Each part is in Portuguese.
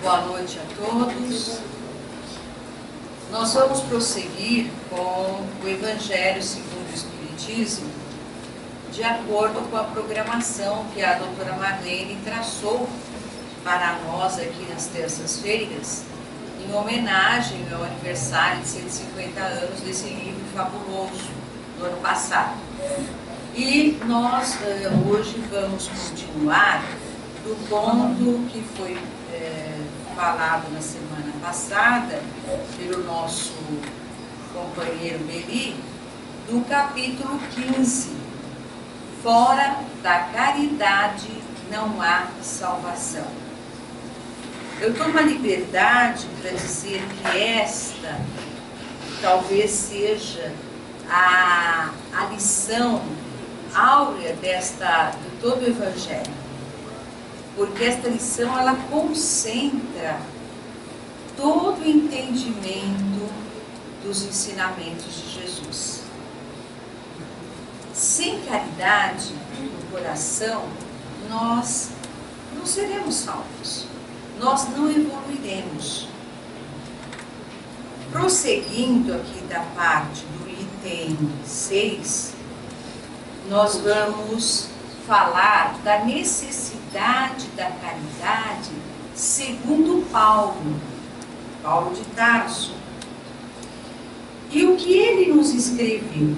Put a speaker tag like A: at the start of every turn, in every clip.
A: Boa noite a todos. Nós vamos prosseguir com o Evangelho segundo o Espiritismo, de acordo com a programação que a doutora Marlene traçou para nós aqui nas terças-feiras, em homenagem ao aniversário de 150 anos desse livro fabuloso do ano passado. E nós hoje vamos continuar do ponto que foi falado na semana passada pelo nosso companheiro Beli, do capítulo 15. Fora da caridade não há salvação. Eu tomo a liberdade para dizer que esta talvez seja a lição áurea de todo o Evangelho, porque esta lição ela concentra todo o entendimento dos ensinamentos de Jesus. Sem caridade no coração, nós não seremos salvos, nós não evoluiremos. Prosseguindo aqui da parte do item 6, nós vamos falar da necessidade da caridade segundo Paulo de Tarso. E o que ele nos escreveu?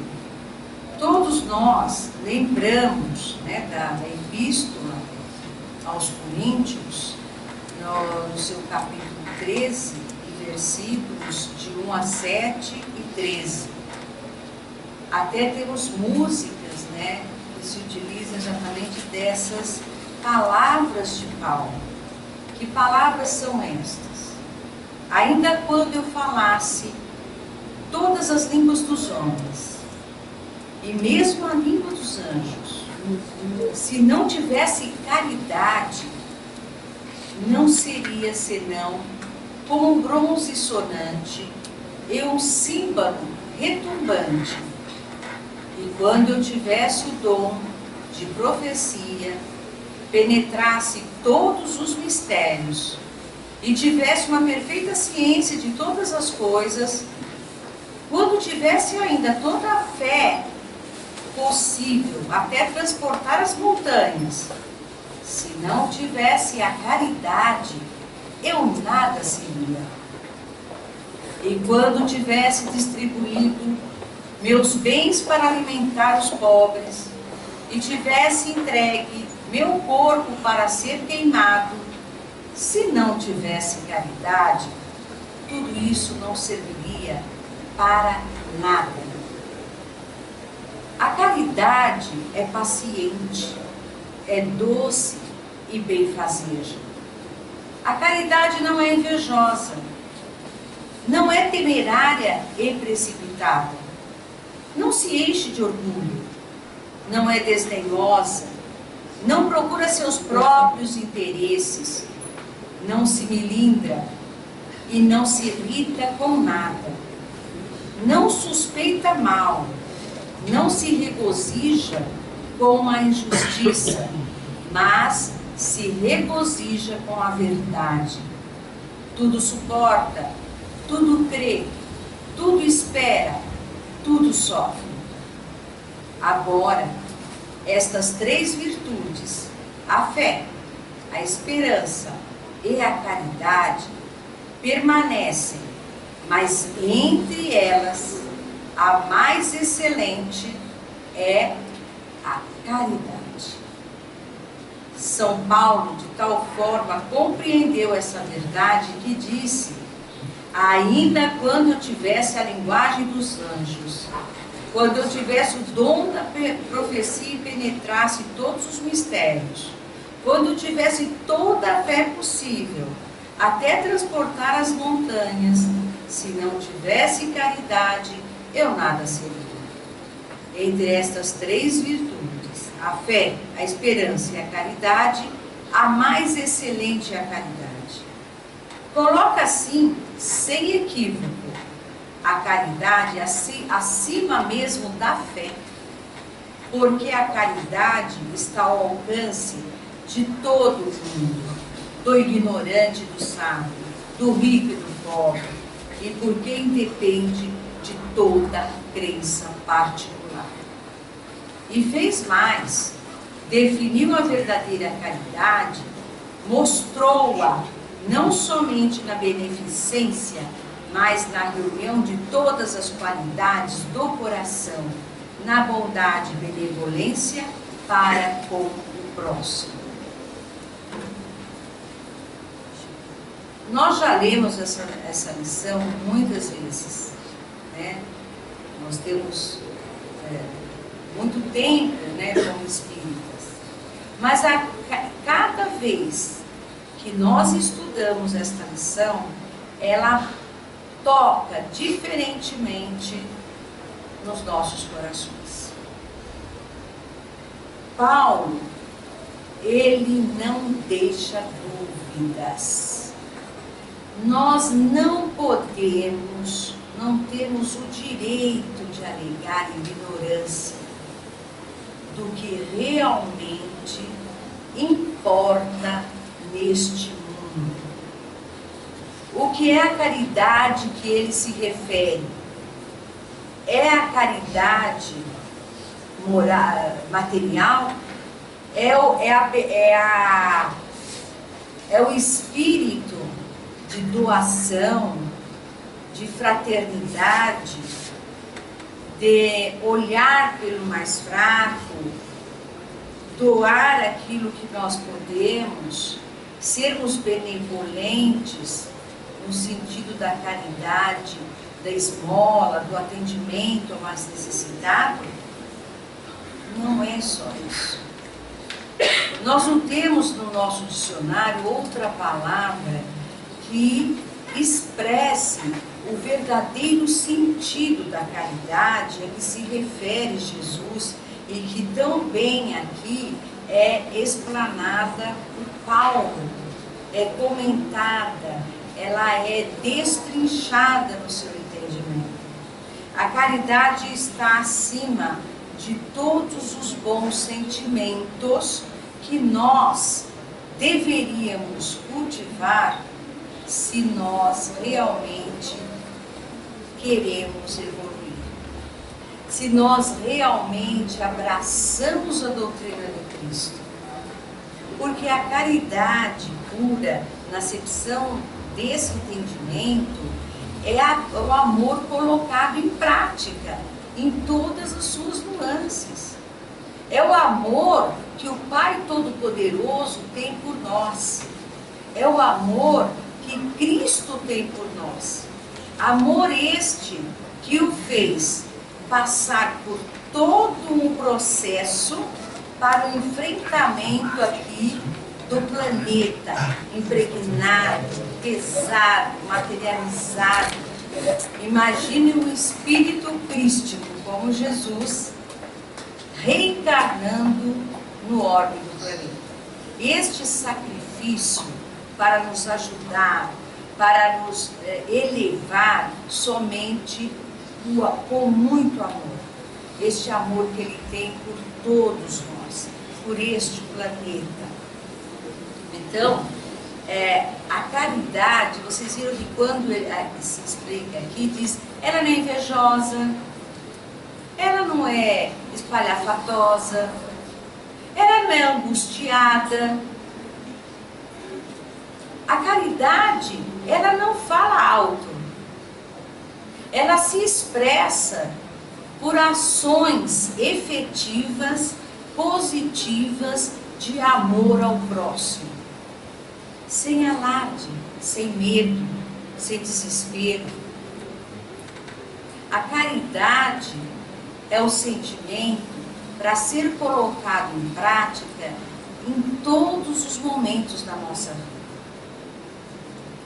A: Todos nós lembramos da Epístola aos Coríntios, no seu capítulo 13, versículos de 1 a 7 e 13. Até temos músicas que se utilizam exatamente dessas palavras de Paulo. Que palavras são estas? Ainda quando eu falasse todas as línguas dos homens, e mesmo a língua dos anjos, se não tivesse caridade, não seria senão como um bronze sonante e um símbolo retumbante. E quando eu tivesse o dom de profecia, penetrasse todos os mistérios e tivesse uma perfeita ciência de todas as coisas, quando tivesse ainda toda a fé possível até transportar as montanhas, se não tivesse a caridade, eu nada seria. E quando tivesse distribuído meus bens para alimentar os pobres, e tivesse entregue meu corpo para ser queimado, se não tivesse caridade, tudo isso não serviria para nada. A caridade é paciente, é doce e benfazeja. A caridade não é invejosa, não é temerária e precipitada, não se enche de orgulho, não é desdenhosa, não procura seus próprios interesses, não se melindra e não se irrita com nada, não suspeita mal, não se regozija com a injustiça, mas se regozija com a verdade. Tudo suporta, tudo crê, tudo espera, tudo sofre. Agora, estas três virtudes, a fé, a esperança e a caridade, permanecem, mas entre elas, a mais excelente é a caridade. São Paulo, de tal forma, compreendeu essa verdade que disse: ainda quando eu tivesse a linguagem dos anjos, quando eu tivesse o dom da profecia e penetrasse todos os mistérios, quando eu tivesse toda a fé possível, até transportar as montanhas, se não tivesse caridade, eu nada seria. Entre estas três virtudes, a fé, a esperança e a caridade, a mais excelente é a caridade. Coloca assim, sem equívoco, a caridade acima mesmo da fé, porque a caridade está ao alcance de todo mundo, do ignorante e do sábio, do rico e do pobre, e por quem depende de toda crença particular. E fez mais, definiu a verdadeira caridade, mostrou-a não somente na beneficência, mas na reunião de todas as qualidades do coração, na bondade e benevolência para com o próximo. Nós já lemos essa lição muitas vezes, né? Nós temos muito tempo, né, como espíritas, mas cada vez que nós estudamos esta lição, ela toca diferentemente nos nossos corações. Paulo, ele não deixa dúvidas. Nós não podemos, não temos o direito de alegar ignorância do que realmente importa neste mundo. O que é a caridade que ele se refere? É a caridade moral, material? É o espírito de doação, de fraternidade, de olhar pelo mais fraco, doar aquilo que nós podemos, sermos benevolentes no sentido da caridade, da esmola, do atendimento ao mais necessitado? Não é só isso. Nós não temos no nosso dicionário outra palavra que expresse o verdadeiro sentido da caridade a que se refere Jesus e que também aqui é explanada por Paulo, é comentada, ela é destrinchada no seu entendimento. A caridade está acima de todos os bons sentimentos que nós deveríamos cultivar se nós realmente queremos evoluir. Se nós realmente abraçamos a doutrina de Cristo. Porque a caridade pura, na acepção desse entendimento, é o amor colocado em prática, em todas as suas nuances. É o amor que o Pai Todo-Poderoso tem por nós. É o amor que Cristo tem por nós. Amor este que o fez passar por todo um processo para o enfrentamento aqui do planeta, impregnado, pesado, materializado. Imagine o espírito crístico como Jesus reencarnando no orbe do planeta. Este sacrifício para nos ajudar, para nos elevar somente com muito amor. Este amor que Ele tem por todos nós, por este planeta. Então, a caridade, vocês viram que quando ele se explica aqui, diz, ela não é invejosa, ela não é espalhafatosa, ela não é angustiada. A caridade, ela não fala alto, ela se expressa por ações efetivas, positivas, de amor ao próximo, sem alarde, sem medo, sem desespero. A caridade é o sentimento para ser colocado em prática em todos os momentos da nossa vida.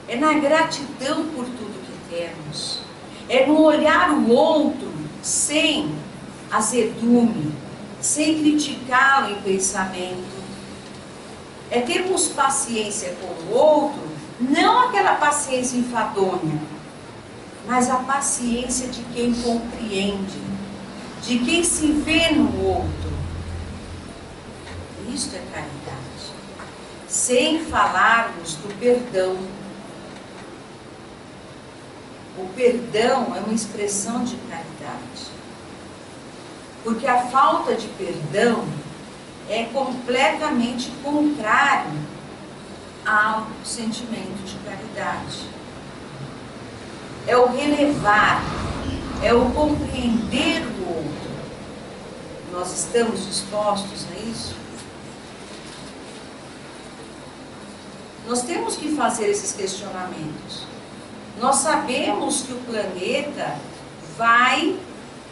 A: É na gratidão por tudo que temos. É no olhar o outro sem azedume, sem criticá-lo em pensamento. É termos paciência com o outro, não aquela paciência enfadonha, mas a paciência de quem compreende, de quem se vê no outro. Isto é caridade. sem falarmos do perdão. O perdão é uma expressão de caridade. Porque a falta de perdão é completamente contrário ao sentimento de caridade. É o relevar, é o compreender o outro. Nós estamos dispostos a isso? Nós temos que fazer esses questionamentos. Nós sabemos que o planeta vai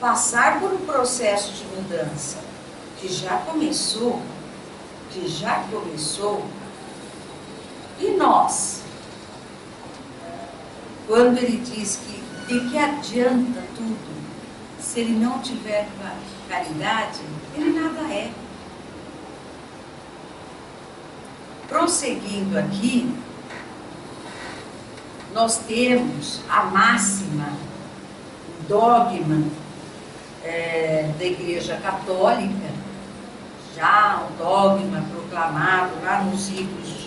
A: passar por um processo de mudança, que já começou. E nós? Quando ele diz que de que adianta tudo, se ele não tiver caridade, ele nada é. Prosseguindo aqui, nós temos a máxima, o dogma da Igreja Católica, já um dogma proclamado lá nos idos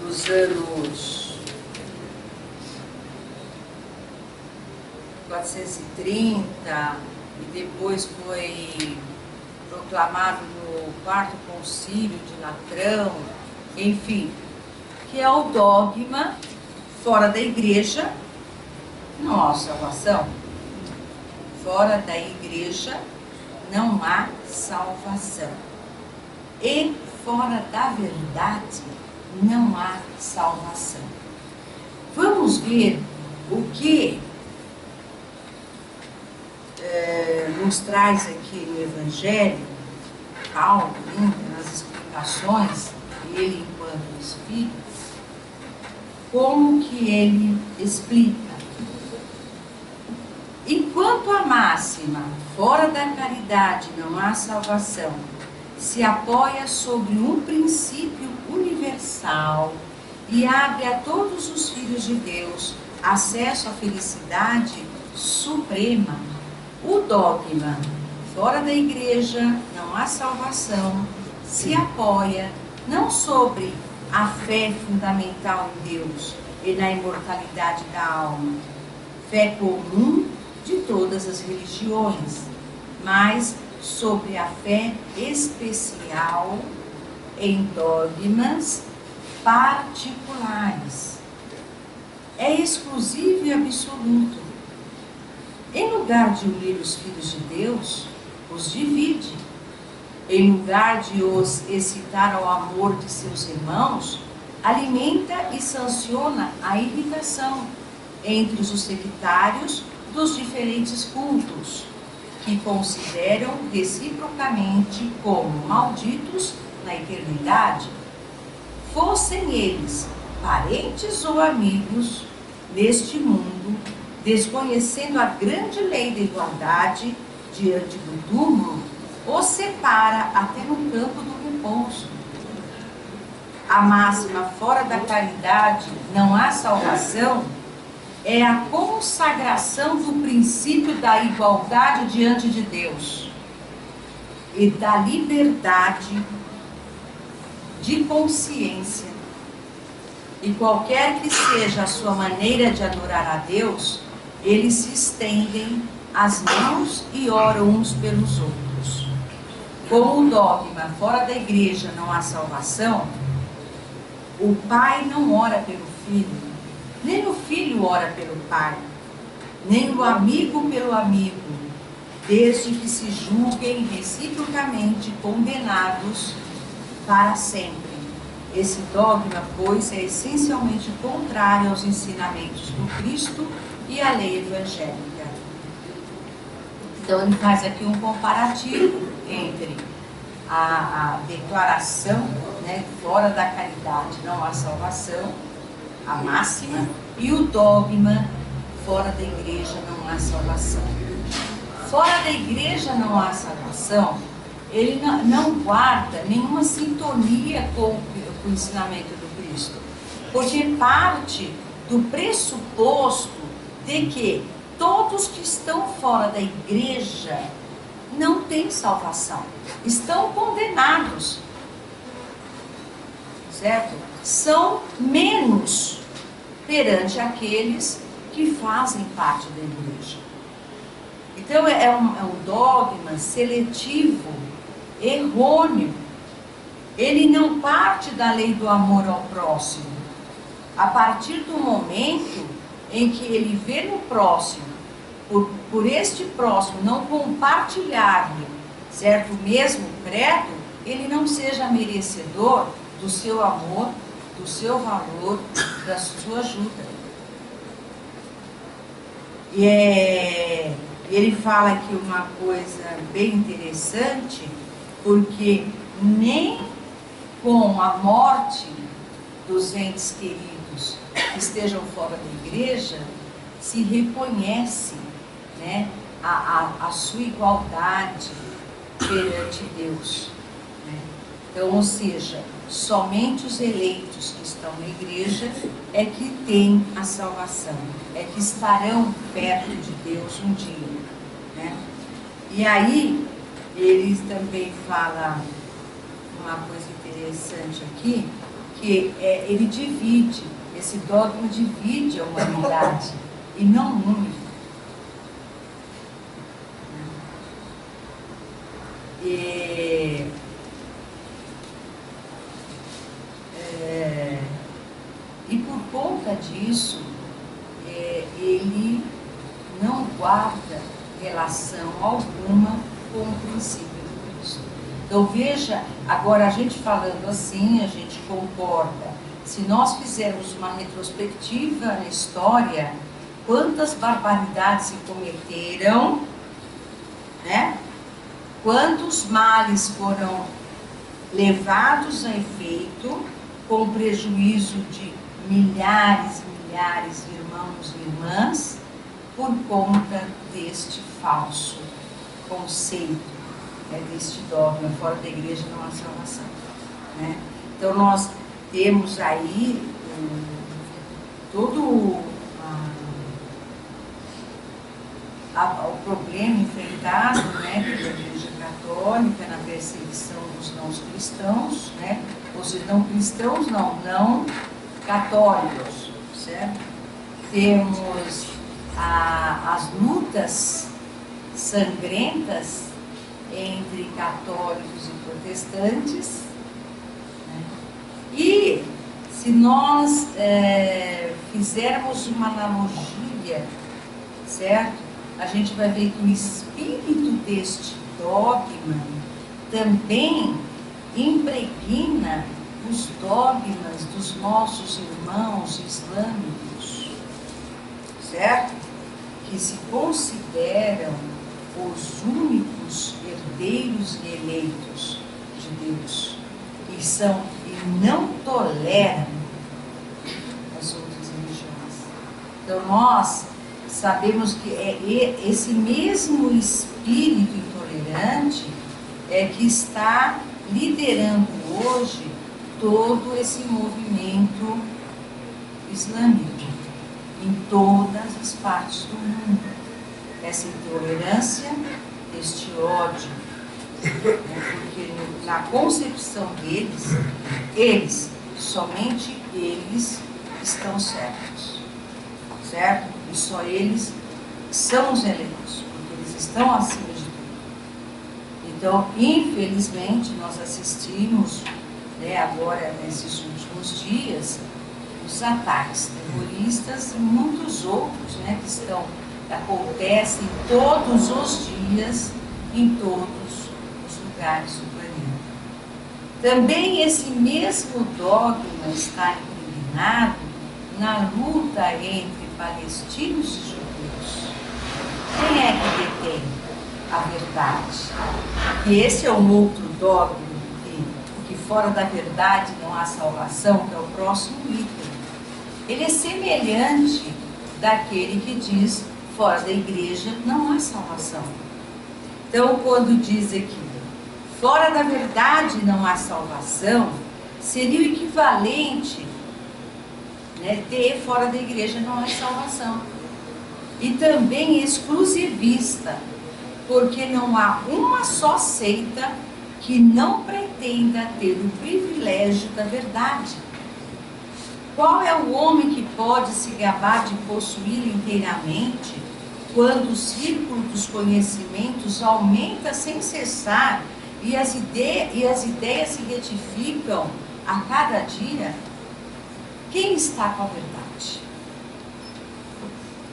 A: dos anos 430, e depois foi proclamado no quarto concílio de Latrão, enfim, que é o dogma: fora da igreja não há salvação. Fora da igreja não há salvação. E fora da verdade não há salvação. Vamos ver o que nos traz aqui no Evangelho, Paulo, nas explicações, ele enquanto Espírito, como que ele explica. Enquanto a máxima, fora da caridade não há salvação, se apoia sobre um princípio universal e abre a todos os filhos de Deus acesso à felicidade suprema, o dogma, fora da igreja não há salvação, se apoia não sobre a fé fundamental em Deus e na imortalidade da alma, fé comum de todas as religiões, mas sobre a fé especial em dogmas particulares. É exclusivo e absoluto. Em lugar de unir os filhos de Deus, os divide. Em lugar de os excitar ao amor de seus irmãos, alimenta e sanciona a irritação entre os sectários dos diferentes cultos, que consideram reciprocamente como malditos na eternidade, fossem eles parentes ou amigos neste mundo, desconhecendo a grande lei da igualdade diante do túmulo, os separa até no campo do repouso. A máxima fora da caridade não há salvação é a consagração do princípio da igualdade diante de Deus e da liberdade de consciência. E qualquer que seja a sua maneira de adorar a Deus, eles se estendem as mãos e oram uns pelos outros. Como o dogma fora da igreja não há salvação, o pai não ora pelo filho, nem o filho ora pelo pai, nem o amigo pelo amigo, desde que se julguem reciprocamente condenados para sempre. Esse dogma, pois, é essencialmente contrário aos ensinamentos do Cristo e à lei evangélica. Então, ele faz aqui um comparativo entre a declaração, né, fora da caridade não há salvação, a máxima, e o dogma, fora da igreja não há salvação. Fora da igreja não há salvação, ele não guarda nenhuma sintonia com o ensinamento do Cristo, porque parte do pressuposto de que todos que estão fora da igreja não têm salvação, estão condenados, certo? São menos perante aqueles que fazem parte da igreja. Então é um dogma seletivo, errôneo. Ele não parte da lei do amor ao próximo. A partir do momento em que ele vê no próximo, por este próximo não compartilhar-lhe, certo, o mesmo credo, ele não seja merecedor do seu amor, do seu valor, da sua ajuda. E ele fala aqui uma coisa bem interessante, porque nem com a morte dos entes queridos que estejam fora da igreja se reconhece, né, a sua igualdade perante Deus, né? Então, ou seja, somente os eleitos que estão na igreja é que têm a salvação, é que estarão perto de Deus um dia, né? E aí, ele também fala uma coisa interessante aqui, que ele divide, esse dogma divide a humanidade e não une. E por conta disso, ele não guarda relação alguma com o princípio do Cristo. Então veja, agora a gente falando assim, a gente concorda. Se nós fizermos uma retrospectiva na história, quantas barbaridades se cometeram, né? Quantos males foram levados a efeito, com prejuízo de milhares e milhares de irmãos e irmãs, por conta deste falso conceito, né, deste dogma, fora da igreja não há salvação, né? Então nós temos aí todo o problema enfrentado, né, pela Igreja Católica na perseguição dos não cristãos, né? Ou seja, não cristãos não católicos, certo? Temos as lutas sangrentas entre católicos e protestantes, né? E se nós fizermos uma analogia, certo? A gente vai ver que o espírito deste dogma também impregna os dogmas dos nossos irmãos islâmicos, certo? Que se consideram os únicos herdeiros e eleitos de Deus, e não toleram as outras religiões. Então nós sabemos que é esse mesmo espírito intolerante que está liderando hoje todo esse movimento islâmico em todas as partes do mundo. Essa intolerância, este ódio, né? Porque na concepção deles, somente eles estão certos, certo? E só eles são os eleitos, porque eles estão acima de tudo. Então, infelizmente, nós assistimos, né, agora nesses últimos dias, os ataques terroristas e muitos outros, né, que acontecem todos os dias em todos os lugares do planeta. Também esse mesmo dogma está impregnado na luta entre palestinos e judeus. Quem é que detém a verdade? E esse é um outro dogma, que fora da verdade não há salvação, que é o próximo item. Ele é semelhante daquele que diz, fora da igreja não há salvação. Então, quando diz aqui, fora da verdade não há salvação, seria o equivalente, né, ter fora da igreja não há salvação. E também exclusivista, porque não há uma só seita que não pretenda ter o privilégio da verdade. Qual é o homem que pode se gabar de possuí-lo inteiramente, quando o círculo dos conhecimentos aumenta sem cessar e as ideias se retificam a cada dia? Quem está com a verdade?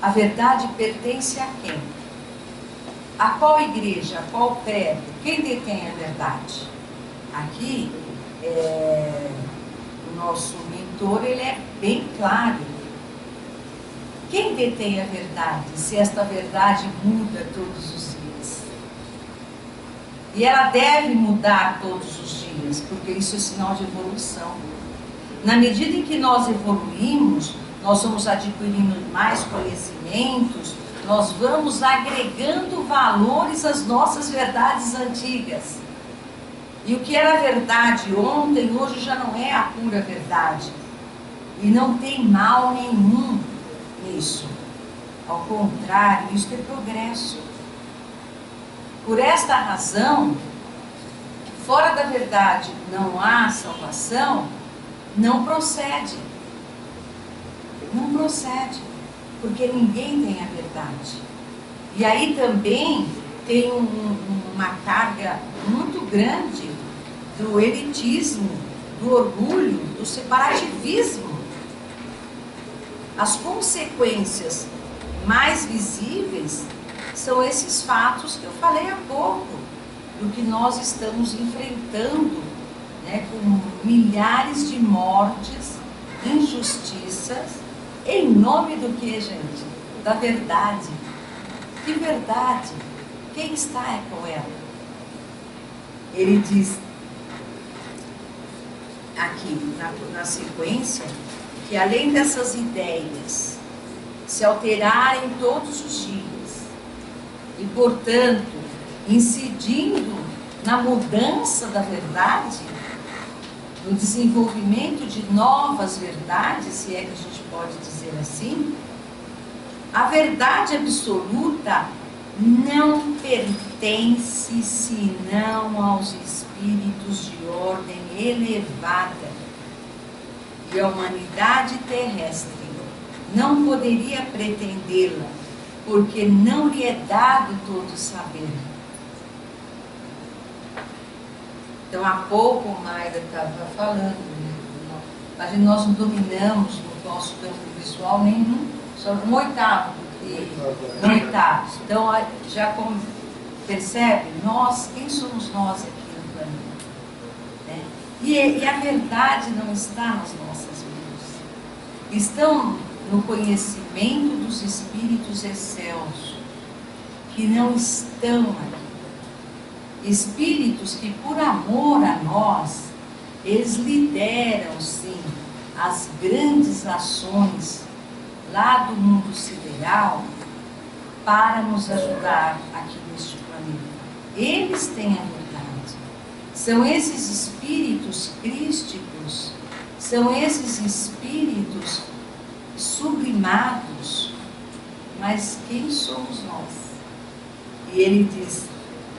A: A verdade pertence a quem? A qual igreja? A qual credo? Quem detém a verdade? Aqui, o nosso mentor, ele é bem claro. Quem detém a verdade, se esta verdade muda todos os dias? E ela deve mudar todos os dias, porque isso é sinal de evolução. Na medida em que nós evoluímos, nós vamos adquirindo mais conhecimentos, nós vamos agregando valores às nossas verdades antigas. E o que era verdade ontem, hoje já não é a pura verdade. E não tem mal nenhum nisso. Ao contrário, isso é progresso. Por esta razão, fora da verdade não há salvação, não procede. Não procede, porque ninguém tem a verdade. E aí também tem uma carga muito grande do elitismo, do orgulho, do separativismo. As consequências mais visíveis são esses fatos que eu falei há pouco, do que nós estamos enfrentando, né, com milhares de mortes, injustiças, em nome do que, gente? Da verdade. Que verdade? Quem está com ela? Ele diz aqui na sequência que além dessas ideias se alterarem todos os dias e, portanto, incidindo na mudança da verdade, no desenvolvimento de novas verdades, se é que a gente pode dizer assim, a verdade absoluta não pertence senão aos espíritos de ordem elevada, e a humanidade terrestre não poderia pretendê-la, porque não lhe é dado todo saber. Então, há pouco o Mayra estava falando, mas nós não dominamos no nosso campo visual nenhum, só um oitavo, porque um oitavo. Então, já como percebe, nós, quem somos nós aqui no planeta? Né? E a verdade não está nas nossas mãos. Estão no conhecimento dos espíritos excelsos, que não estão aqui. Espíritos que, por amor a nós, eles lideram, sim, as grandes ações lá do mundo sideral para nos ajudar aqui neste planeta. Eles têm a verdade. São esses espíritos crísticos, são esses espíritos sublimados. Mas quem somos nós? E ele diz: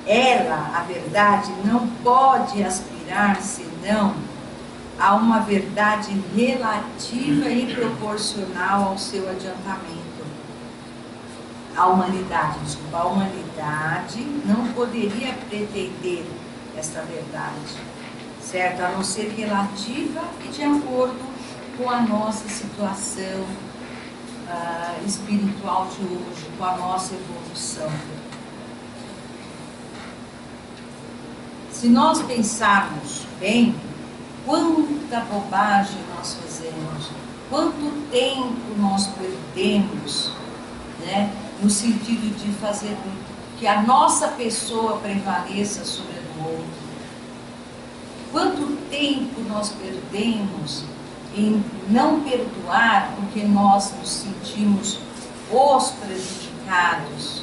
A: ela, a verdade, não pode aspirar senão a uma verdade relativa e proporcional ao seu adiantamento. A humanidade não poderia pretender esta verdade, certo? A não ser relativa e de acordo com a nossa situação espiritual de hoje, com a nossa evolução. Se nós pensarmos bem, quanta bobagem nós fazemos, quanto tempo nós perdemos, né, no sentido de fazer que a nossa pessoa prevaleça sobre a do outro. Quanto tempo nós perdemos em não perdoar porque nós nos sentimos os prejudicados,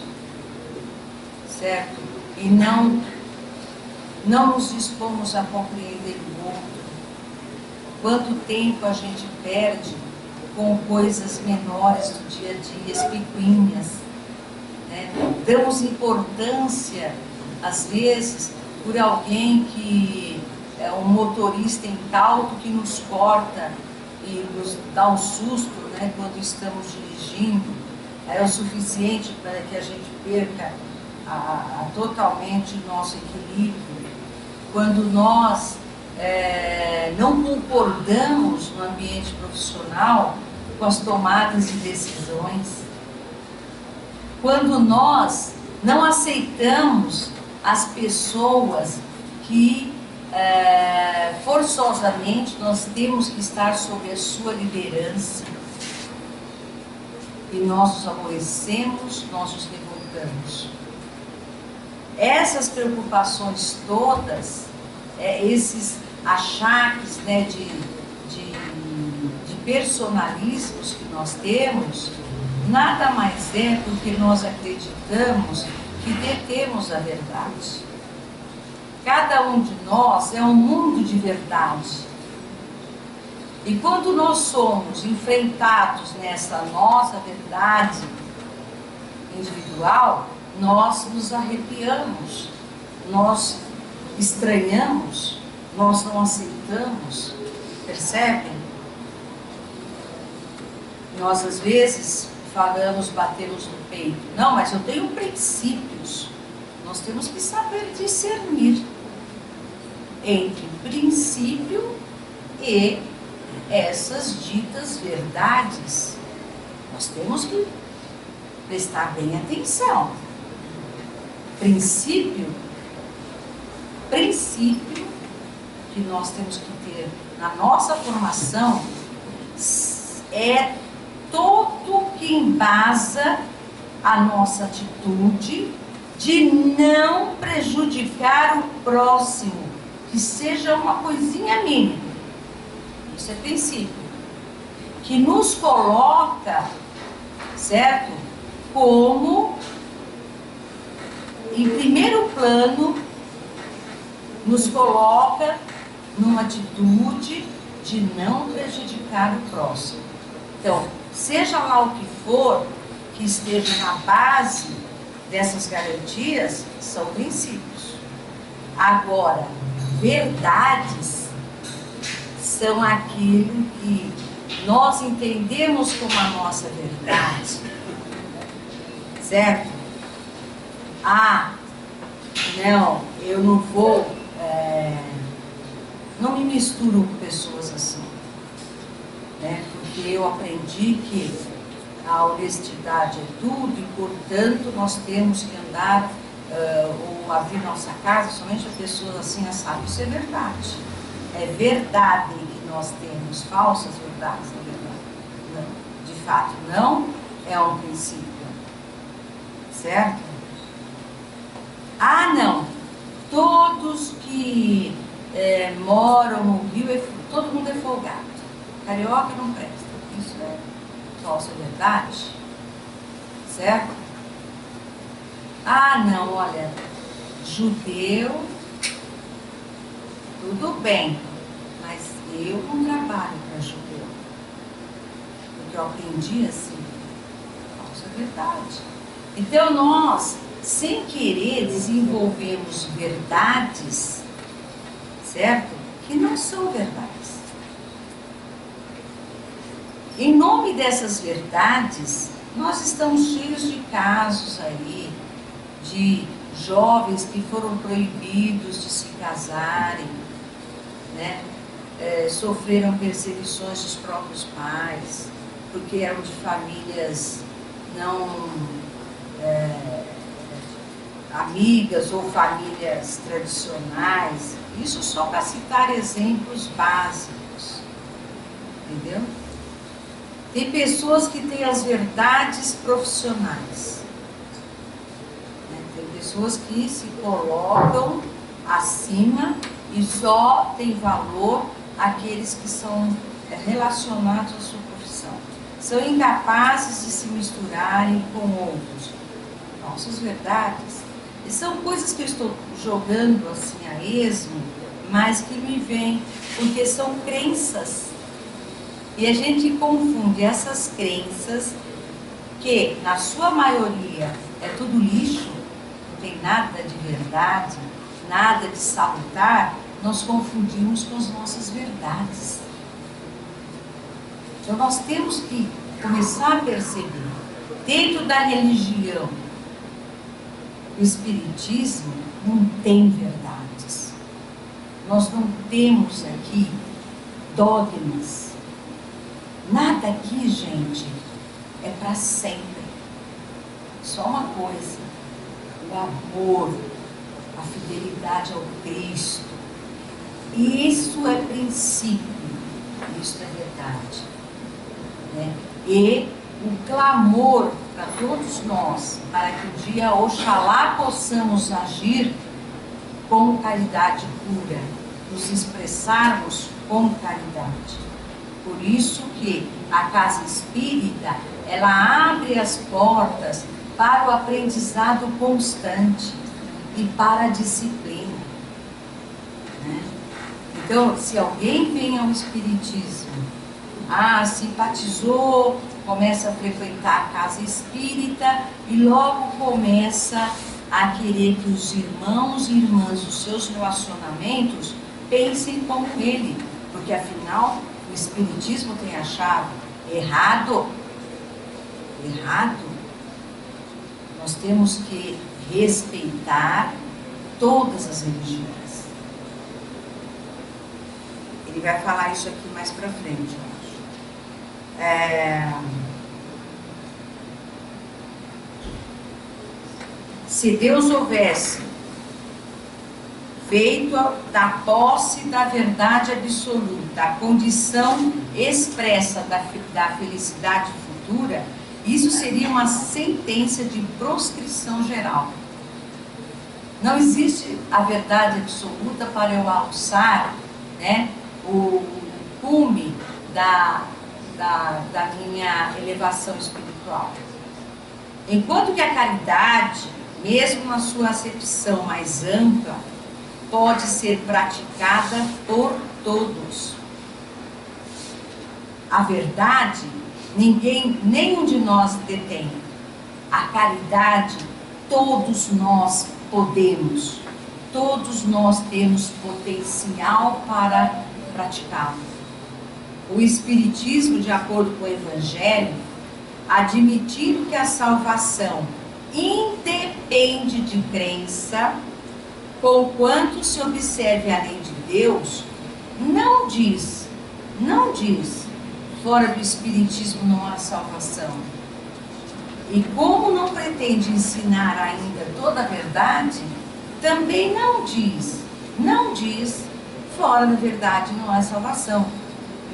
A: certo? E não nos dispomos a compreender o outro. Quanto tempo a gente perde com coisas menores do dia a dia, as picuinhas, né? Damos importância, às vezes, por alguém que é um motorista incauto que nos corta e nos dá um susto, né, quando estamos dirigindo. É o suficiente para que a gente perca totalmente o nosso equilíbrio. Quando nós não concordamos no ambiente profissional com as tomadas de decisões, quando nós não aceitamos as pessoas que forçosamente nós temos que estar sob a sua liderança, e nós os aborrecemos, nós os revoltamos. Essas preocupações todas, esses achaques, né, de personalismos que nós temos, nada mais é porque nós acreditamos que detemos a verdade. Cada um de nós é um mundo de verdade. E quando nós somos enfrentados nessa nossa verdade individual, nós nos arrepiamos, nós estranhamos, nós não aceitamos, percebem? Nós às vezes falamos, batemos no peito, não, mas eu tenho princípios. Nós temos que saber discernir entre princípio e essas ditas verdades. Nós temos que prestar bem atenção. Princípio que nós temos que ter na nossa formação é todo que embasa a nossa atitude de não prejudicar o próximo, que seja uma coisinha mínima. Isso é princípio. Que nos coloca, certo? Como, em primeiro plano, nos coloca numa atitude de não prejudicar o próximo. Então, seja lá o que for que esteja na base dessas garantias, são princípios. Agora, verdades são aquilo que nós entendemos como a nossa verdade, certo? Não, eu não vou, não me misturo com pessoas assim, né? Porque eu aprendi que a honestidade é tudo e, portanto, nós temos que andar ou abrir nossa casa somente a pessoas assim assadas. Isso é verdade. É verdade que nós temos falsas verdades, na verdade. Não, de fato, não é um princípio. Certo? Não. Todos que moram no Rio, todo mundo é folgado. Carioca não presta. Isso é falsa verdade. Certo? Não, olha, judeu, tudo bem, mas eu não trabalho para judeu. Porque eu aprendi assim, falsa verdade. Então nós, sem querer, desenvolvemos verdades, certo? Que não são verdades. Em nome dessas verdades, nós estamos cheios de casos aí, de jovens que foram proibidos de se casarem, né? Sofreram perseguições dos próprios pais, porque eram de famílias não amigas ou famílias tradicionais. Isso só para citar exemplos básicos, entendeu? Tem pessoas que têm as verdades profissionais, né? Tem pessoas que se colocam acima e só tem valor aqueles que são relacionados à sua profissão. São incapazes de se misturarem com outros. Nossas verdades. E são coisas que eu estou jogando assim a esmo, mas que me vêm, porque são crenças. E a gente confunde essas crenças, que na sua maioria é tudo lixo, não tem nada de verdade, nada de salutar, nós confundimos com as nossas verdades. Então nós temos que começar a perceber, dentro da religião, o Espiritismo não tem verdades. Nós não temos aqui dogmas. Nada aqui, gente, é para sempre. Só uma coisa: o amor, a fidelidade ao Cristo. E isso é princípio, isso é verdade, né? E o clamor para todos nós, para que um dia, oxalá, possamos agir com caridade pura, nos expressarmos com caridade. Por isso que a casa espírita, ela abre as portas para o aprendizado constante e para a disciplina, né? Então, se alguém vem ao Espiritismo, simpatizou, começa a frequentar a casa espírita e logo começa a querer que os irmãos e irmãs dos seus relacionamentos pensem como ele, porque afinal o Espiritismo tem achado errado. Nós temos que respeitar todas as religiões. Ele vai falar isso aqui mais para frente, eu acho. Se Deus houvesse feito da posse da verdade absoluta a condição expressa da felicidade futura, isso seria uma sentença de proscrição geral. Não existe a verdade absoluta para eu alçar, né, o cume da minha elevação espiritual. Enquanto que a caridade, mesmo na sua acepção mais ampla, pode ser praticada por todos. A verdade, nenhum de nós detém. A caridade, todos nós podemos. Todos nós temos potencial para praticá-la. O Espiritismo, de acordo com o Evangelho, admitindo que a salvação independe de crença, conquanto se observe a lei de Deus, não diz, fora do Espiritismo não há salvação. E como não pretende ensinar ainda toda a verdade, também não diz, fora da verdade não há salvação.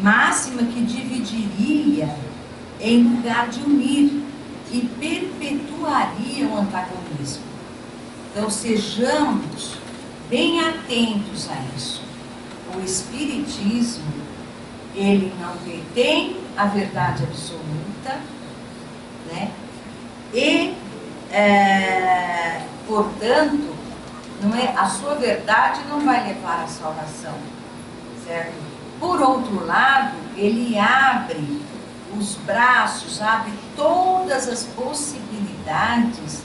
A: Máxima que dividiria em lugar de unir e perpetuaria o antagonismo. Então sejamos bem atentos a isso. O Espiritismo, ele não detém a verdade absoluta, né? E, portanto, a sua verdade não vai levar à salvação, certo? Por outro lado, ele abre os braços, abre todas as possibilidades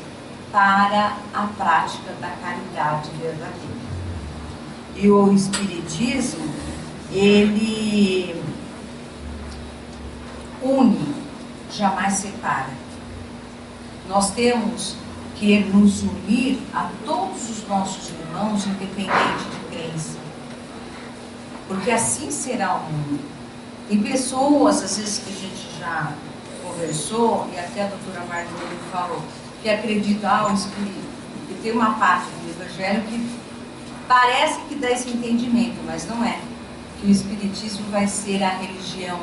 A: para a prática da caridade verdadeira. E o Espiritismo, ele une, jamais separa. Nós temos que nos unir a todos os nossos irmãos, independente de crença. Porque assim será o mundo. Tem pessoas, às vezes, que a gente já conversou, e até a doutora Marlene falou, que acreditam o Espírito, que tem uma parte do Evangelho que parece que dá esse entendimento, mas não é. Que o Espiritismo vai ser a religião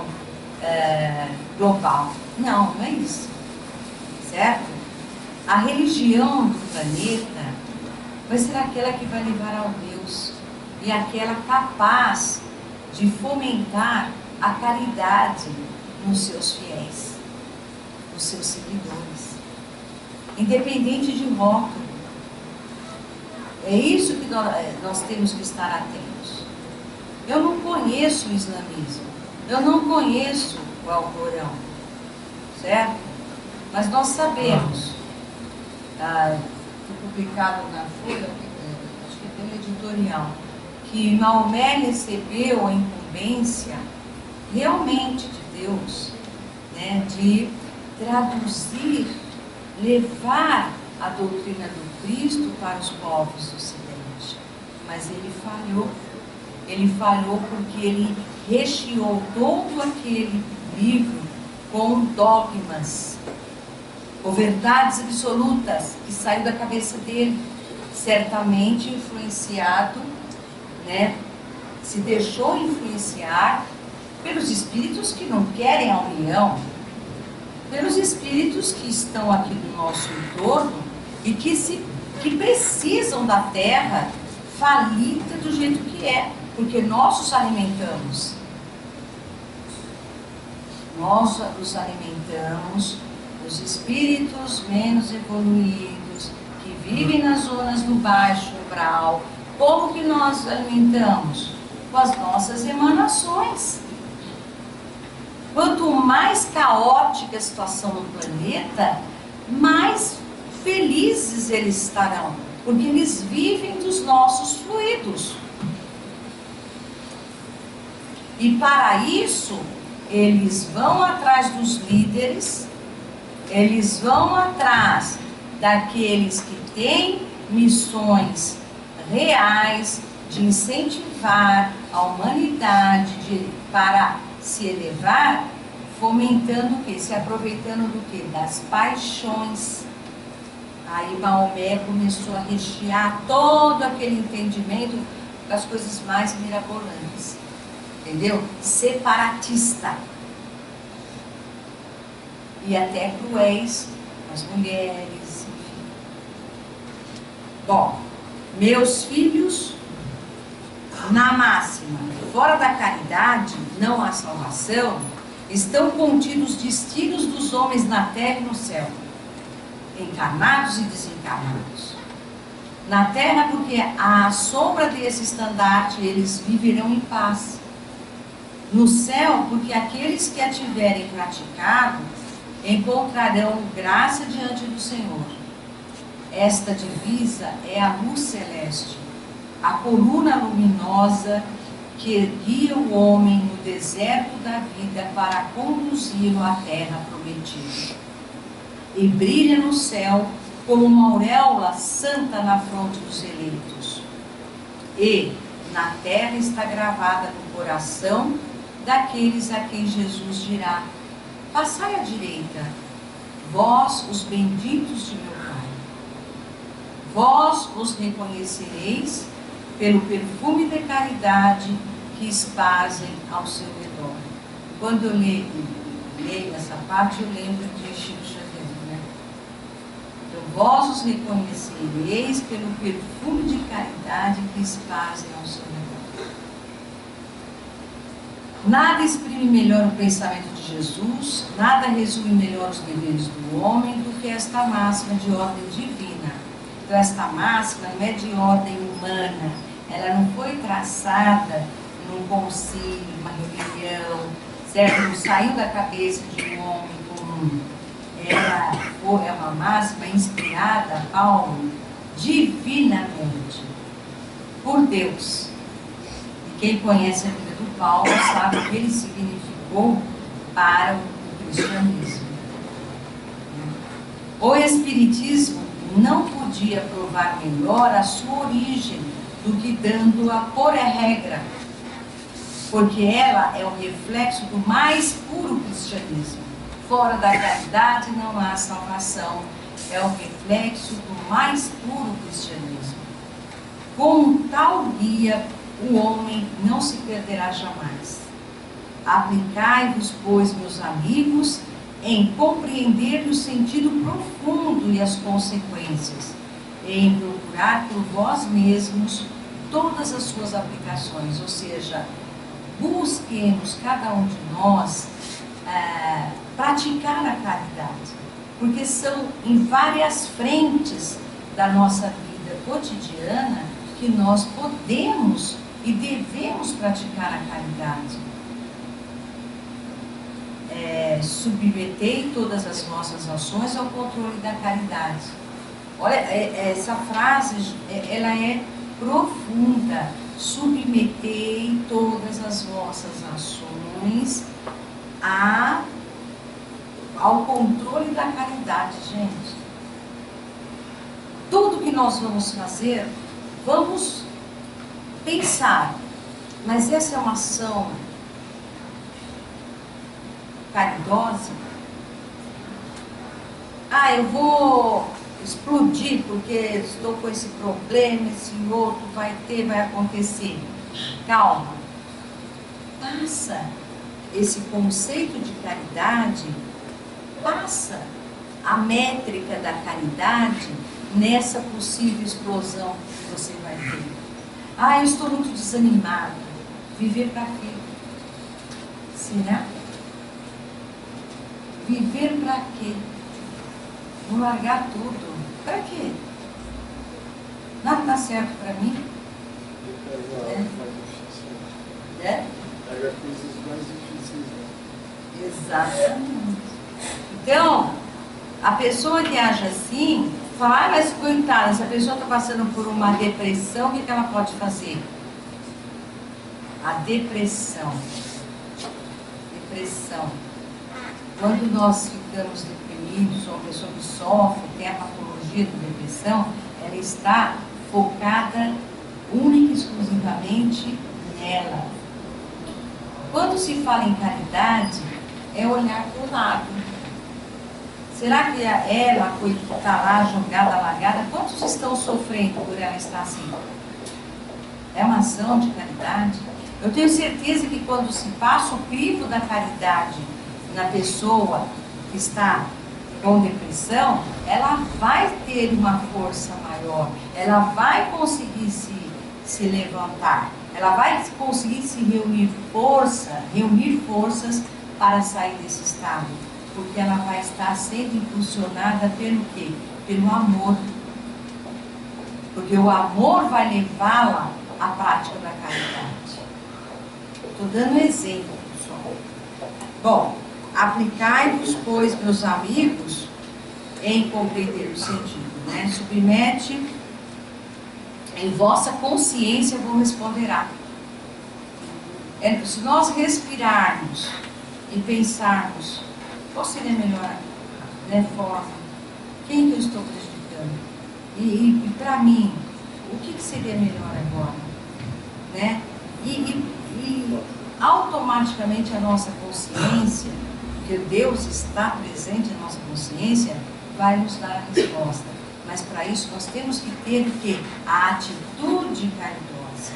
A: global. Não é isso. Certo? A religião do planeta vai ser aquela que vai levar ao Deus e aquela capaz de fomentar a caridade nos seus fiéis, nos seus seguidores, independente de rótulo. É isso que nós temos que estar atentos. Eu não conheço o islamismo, eu não conheço o Alcorão, certo? Mas nós sabemos foi publicado na Folha, acho que é pelo editorial, que Maomé recebeu a incumbência realmente de Deus, né, de traduzir, levar a doutrina do Cristo para os povos do Ocidente. Mas ele falhou. Ele falhou porque ele recheou todo aquele livro com dogmas, com verdades absolutas que saiu da cabeça dele, certamente influenciado, né, se deixou influenciar pelos espíritos que não querem a união, pelos espíritos que estão aqui no nosso entorno e que precisam da terra falida do jeito que é, porque nós os alimentamos. Nós os alimentamos, os espíritos menos evoluídos, que vivem nas zonas do baixo umbral. Como que nós alimentamos? Com as nossas emanações. Quanto mais caótica a situação no planeta, mais felizes eles estarão, porque eles vivem dos nossos fluidos. E para isso, eles vão atrás dos líderes, eles vão atrás daqueles que têm missões reais de incentivar a humanidade para se elevar, fomentando o quê? Se aproveitando do quê? Das paixões. Aí Maomé começou a rechear todo aquele entendimento das coisas mais mirabolantes. Entendeu? Separatista. E até cruéis com as mulheres, enfim. Bom, meus filhos, na máxima, fora da caridade, não há salvação, estão contidos os destinos dos homens na terra e no céu, encarnados e desencarnados. Na terra, porque à sombra desse estandarte eles viverão em paz. No céu, porque aqueles que a tiverem praticado encontrarão graça diante do Senhor. Esta divisa é a luz celeste, a coluna luminosa que guia o homem no deserto da vida para conduzi-lo à terra prometida. E brilha no céu como uma auréola santa na fronte dos eleitos. E na terra está gravada no coração daqueles a quem Jesus dirá: passai à direita, vós os benditos de meu Pai. Vós os reconhecereis pelo perfume de caridade que espazem ao seu redor. Quando eu leio essa parte, eu lembro de Chico Xavier, né? Então, vós os reconhecereis pelo perfume de caridade que espazem ao seu redor. Nada exprime melhor o pensamento de Jesus, nada resume melhor os deveres do homem do que esta máxima de ordem divina. Então, esta máxima não é de ordem humana, ela não foi traçada num concílio, uma reunião, certo? Não saiu da cabeça de um homem comum. Ela é uma máxima inspirada, Paulo, divinamente, por Deus. E quem conhece a vida do Paulo sabe o que ele significou para o cristianismo. O Espiritismo não podia provar melhor a sua origem do que dando-a por regra, porque ela é o reflexo do mais puro cristianismo. Fora da caridade não há salvação, é o reflexo do mais puro cristianismo. Com tal guia, o homem não se perderá jamais. Aplicai-vos, pois, meus amigos, em compreender o sentido profundo e as consequências, e em procurar por vós mesmos todas as suas aplicações, ou seja, busquemos cada um de nós praticar a caridade, porque são em várias frentes da nossa vida cotidiana que nós podemos e devemos praticar a caridade. Submetei todas as nossas ações ao controle da caridade. Olha, essa frase, ela é profunda. Submetei todas as vossas ações ao controle da caridade, gente. Tudo que nós vamos fazer, vamos pensar, mas essa é uma ação caridosa? Ah, eu vou explodir porque estou com esse problema, esse outro vai acontecer. Calma. Passa esse conceito de caridade, passa a métrica da caridade nessa possível explosão que você vai ter. Ah, eu estou muito desanimada. Viver para quê? Será? Viver para quê? Vou largar tudo. Para quê? Nada dá certo para mim?
B: Pega coisas mais difíceis.
A: Exatamente. Então, a pessoa que age assim, fala, mas coitada, se a pessoa está passando por uma depressão, o que ela pode fazer? A depressão. Depressão. Quando nós ficamos deprimidos, ou a pessoa que sofre, tem a patologia de depressão, ela está focada única e exclusivamente nela. Quando se fala em caridade, é olhar para o lado. Será que ela está lá jogada, largada? Quantos estão sofrendo por ela estar assim? É uma ação de caridade? Eu tenho certeza que quando se passa o crivo da caridade na pessoa que está com depressão, ela vai ter uma força maior, ela vai conseguir se levantar, ela vai conseguir se reunir forças para sair desse estado, porque ela vai estar sendo impulsionada pelo quê? Pelo amor. Porque o amor vai levá-la à prática da caridade. Estou dando exemplo, pessoal. Bom, aplicai-vos, pois, meus amigos, em compreender o sentido, né? Submete em vossa consciência, vos responderá. Se nós respirarmos e pensarmos, qual seria a melhor, né, forma? Quem que eu estou prejudicando? E para mim, o que seria melhor agora? Né? E automaticamente a nossa consciência, porque Deus está presente na nossa consciência, vai nos dar a resposta. Mas para isso nós temos que ter o quê? A atitude caridosa.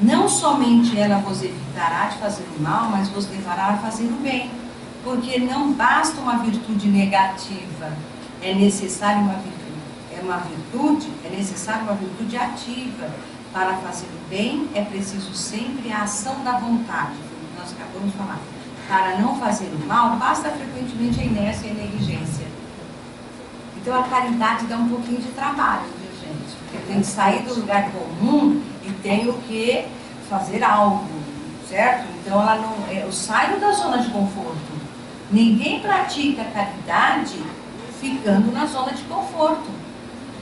A: Não somente ela vos evitará de fazer o mal, mas vos levará a fazer o bem. Porque não basta uma virtude negativa, é necessário é necessária uma virtude ativa. Para fazer o bem é preciso sempre a ação da vontade, como nós acabamos de falar. Para não fazer o mal, basta frequentemente a inércia e a negligência. Então a caridade dá um pouquinho de trabalho, viu, gente? Porque tem que sair do lugar comum e tem o que fazer algo, certo? Então ela não, eu saio da zona de conforto. Ninguém pratica caridade ficando na zona de conforto.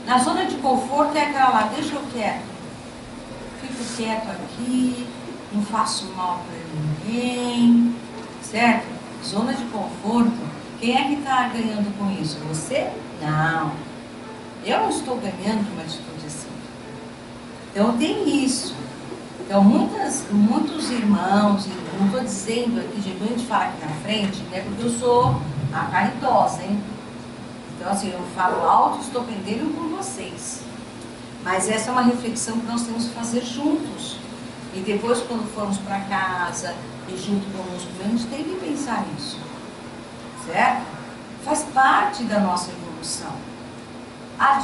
A: Na zona de conforto é aquela lá, deixa eu quieto. Fico quieto aqui, não faço mal para ninguém, certo? Zona de conforto, quem é que está ganhando com isso? Você? Não. Eu não estou ganhando com uma atitude assim. Então tem isso. Então muitos irmãos, não estou dizendo aqui, gente, quando a gente fala aqui na frente, é porque eu sou a caridosa, hein? Então assim, eu falo alto, estou aprendendo com vocês. Mas essa é uma reflexão que nós temos que fazer juntos. E depois, quando formos para casa e junto conosco, a gente tem que pensar nisso. Certo? Faz parte da nossa evolução.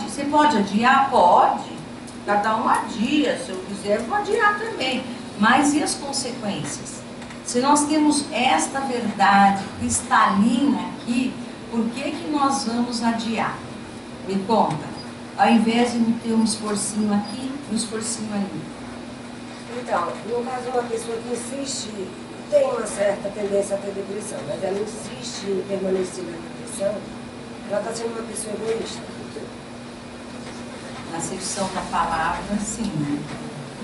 A: Você pode adiar? Pode. Cada um adia. Se eu quiser, eu vou adiar também. Mas e as consequências? Se nós temos esta verdade cristalina aqui, por que nós vamos adiar? Me conta. Ao invés de ter um esforcinho aqui, um esforcinho ali.
C: Então, no caso, uma pessoa que insiste, tem uma certa tendência a ter depressão, mas ela insiste em permanecer na depressão, ela está sendo uma pessoa egoísta.
A: na acepção da palavra, sim, né?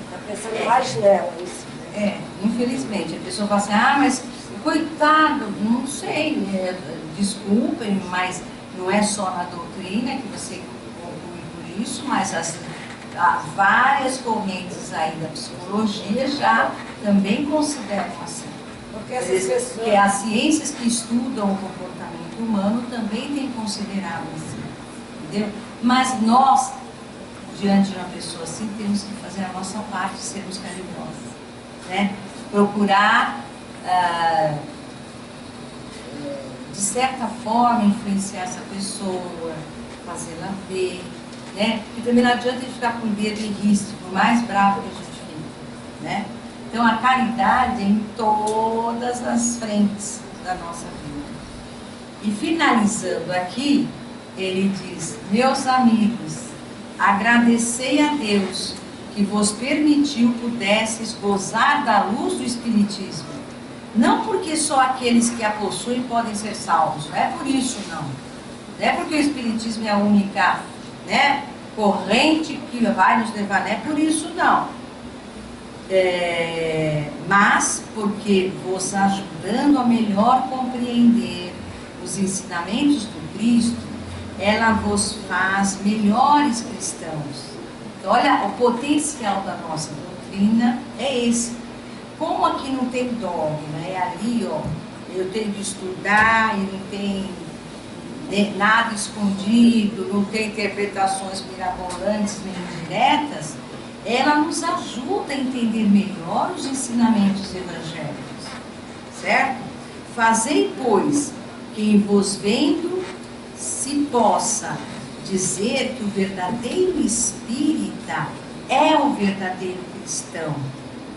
C: Está pensando mais nela, isso.
A: Infelizmente. A pessoa fala assim, mas coitado, não sei, desculpem, mas não é só na doutrina que você conclui por isso, mas há várias correntes aí da psicologia já também consideram assim.
C: Porque essas pessoas...
A: Porque as ciências que estudam o comportamento humano também têm considerado assim, entendeu? Mas nós, diante de uma pessoa assim, temos que fazer a nossa parte, sermos caridosos, né? Procurar, de certa forma, influenciar essa pessoa, fazê-la ver, né? E também não adianta a gente ficar com o dedo em risco, por mais bravo que a gente fique, né? Então, a caridade é em todas as frentes da nossa vida. E finalizando aqui, ele diz, meus amigos, agradecei a Deus que vos permitiu pudesses gozar da luz do Espiritismo. Não porque só aqueles que a possuem podem ser salvos, não é por isso não. Não é porque o Espiritismo é a única, né, corrente que vai nos levar, não é por isso não. Mas porque vos ajudando a melhor compreender os ensinamentos do Cristo, ela vos faz melhores cristãos. Então, olha, o potencial da nossa doutrina é esse. Como aqui não tem dogma, é ali, ó, eu tenho que estudar e não tem nada escondido, não tem interpretações mirabolantes nem indiretas, ela nos ajuda a entender melhor os ensinamentos evangélicos, certo? Fazei, pois, que em vos vendo se possa dizer que o verdadeiro espírita é o verdadeiro cristão.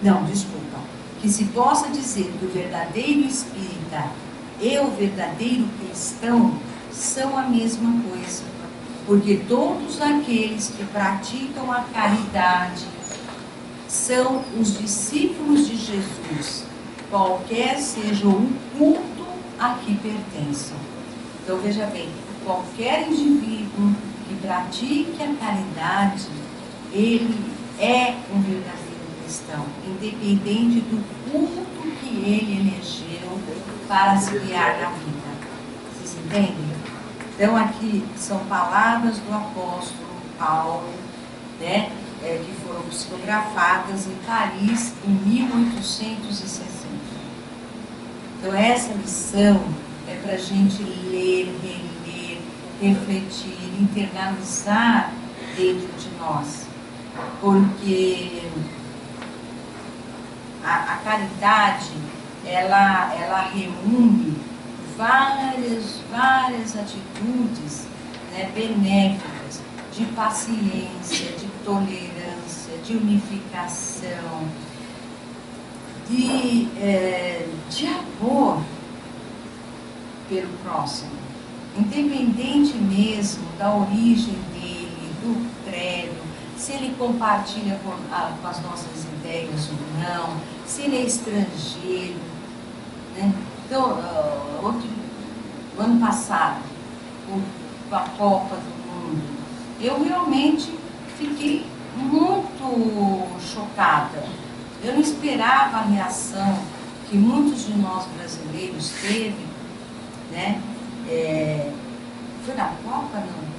A: Não, desculpa. Que se possa dizer que o verdadeiro espírita e o verdadeiro cristão são a mesma coisa. Porque todos aqueles que praticam a caridade são os discípulos de Jesus, qualquer seja o culto a que pertençam. Então veja bem, qualquer indivíduo que pratique a caridade, ele é um verdadeiro cristão, independente do culto que ele elegeu para se guiar na vida. Vocês entendem? Então aqui são palavras do apóstolo Paulo, né, que foram psicografadas em Paris em 1860. Então essa lição é para a gente ler, reler, refletir, internalizar dentro de nós, porque a caridade ela reúne várias atitudes, né, benéficas, de paciência, de tolerância, de unificação, de amor pelo próximo, independente mesmo da origem dele, do credo, se ele compartilha com as nossas ideias ou não, se ele é estrangeiro, né? Então, no ano passado, com a Copa do Mundo, eu realmente fiquei muito chocada. Eu não esperava a reação que muitos de nós brasileiros teve, né? Foi na Copa, não?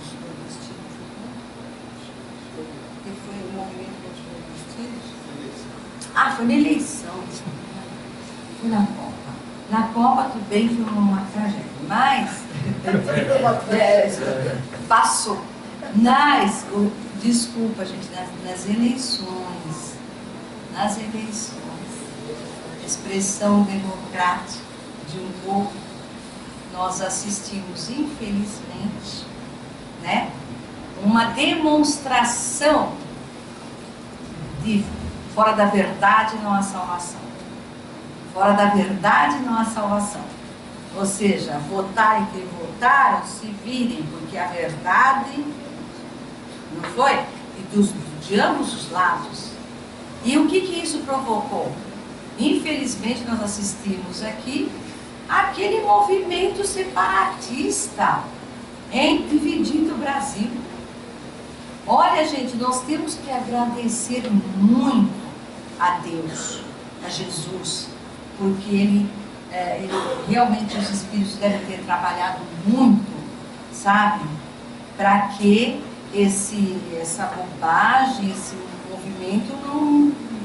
A: Que foi o movimento contra os tiros? Foi na eleição. Foi na Copa. Na Copa, tudo bem, foi uma tragédia, mas passou. Mas, desculpa, gente, nas eleições, expressão democrática de um povo, nós assistimos, infelizmente, né, uma demonstração de fora da verdade não há salvação. Fora da verdade não há salvação. Ou seja, votarem quem votaram, se virem, porque a verdade não foi? E de ambos os lados. E o que isso provocou? Infelizmente nós assistimos aqui aquele movimento separatista em dividindo o Brasil. Olha, gente, nós temos que agradecer muito a Deus, a Jesus, porque ele realmente os Espíritos devem ter trabalhado muito, sabe? Para que essa bobagem, esse movimento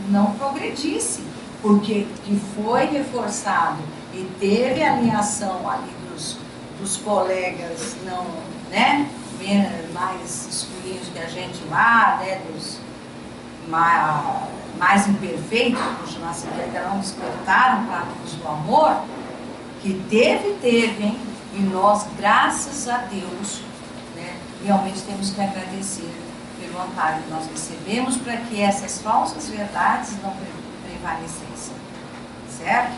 A: não progredisse, porque que foi reforçado e teve alinhação ali dos colegas não, né, mais excluídos que a gente lá, né, dos mais imperfeitos, vamos chamar assim, que não despertaram para a luz do amor, que teve, hein? E nós, graças a Deus, né, realmente temos que agradecer pelo amparo que nós recebemos para que essas falsas verdades não prevalecessem, certo?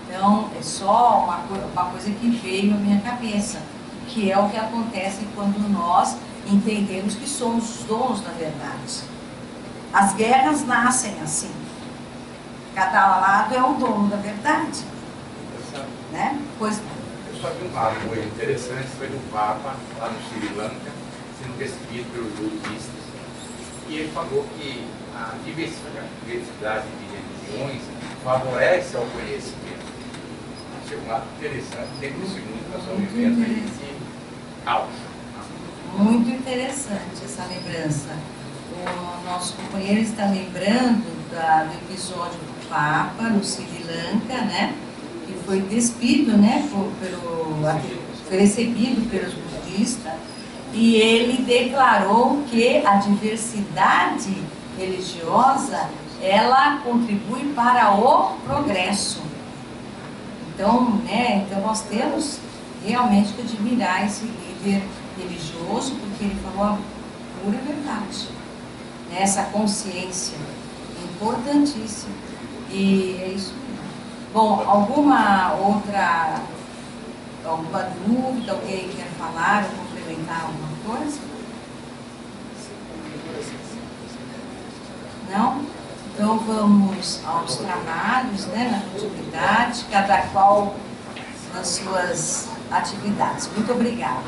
A: Então, é só uma coisa que veio à minha cabeça, que é o que acontece quando nós entendemos que somos os donos da verdade. As guerras nascem assim. Cada lado é o dono da verdade. Né? Pois
D: eu só vi um fato muito interessante, foi do Papa, lá no Sri Lanka, sendo recebido pelos budistas, e ele falou que a diversidade de religiões favorece ao conhecimento. Achei um lado interessante, dentro desse mundo que nós estamos vivendo aí de caos.
A: Muito interessante essa lembrança. O nosso companheiro está lembrando do episódio do Papa no Sri Lanka, né? Que foi despido, né? Foi recebido pelos budistas, e ele declarou que a diversidade religiosa ela contribui para o progresso. Então, né? Então nós temos realmente que admirar esse líder religioso, porque ele falou a pura verdade. Essa consciência importantíssima. E é isso mesmo. Bom, alguma dúvida, alguém quer falar ou complementar alguma coisa? Não? Então vamos aos trabalhos, né, na continuidade, cada qual nas suas atividades. Muito obrigada.